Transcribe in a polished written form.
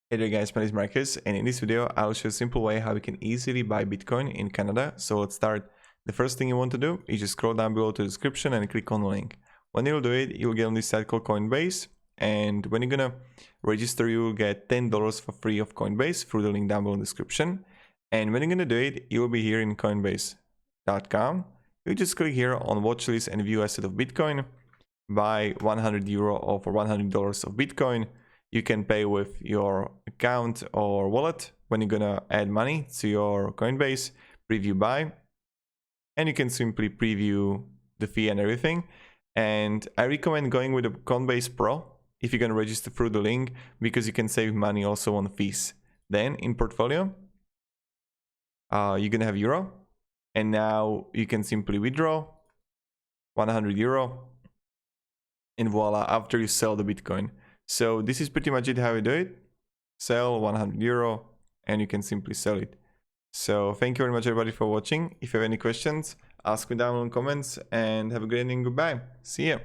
Hey there guys, my name is Marcus, and in this video I'll show a simple way how you can easily buy Bitcoin in Canada. So let's start. The first thing you want to do is just scroll down below to the description and click on the link. When you'll do it, you'll get on this site called Coinbase, and when you're gonna register, you'll get $10 for free of Coinbase through the link down below in the description. And when you're gonna do it, you'll be here in Coinbase.com. You just click here on watch list and view asset of Bitcoin. Buy €100 or for $100 of Bitcoin. You can pay with your account or wallet when you're gonna add money to your Coinbase, preview buy, and you can simply preview the fee and everything. And I recommend going with the Coinbase Pro if you're gonna register through the link, because you can save money also on fees. Then in portfolio, you're gonna have euro, and now you can simply withdraw €100, and voila, after you sell the Bitcoin. So this is pretty much it how you do it. Sell €100 and you can simply sell it. So thank you very much everybody for watching. If you have any questions, ask me down in the comments, and have a great evening. Goodbye. See ya.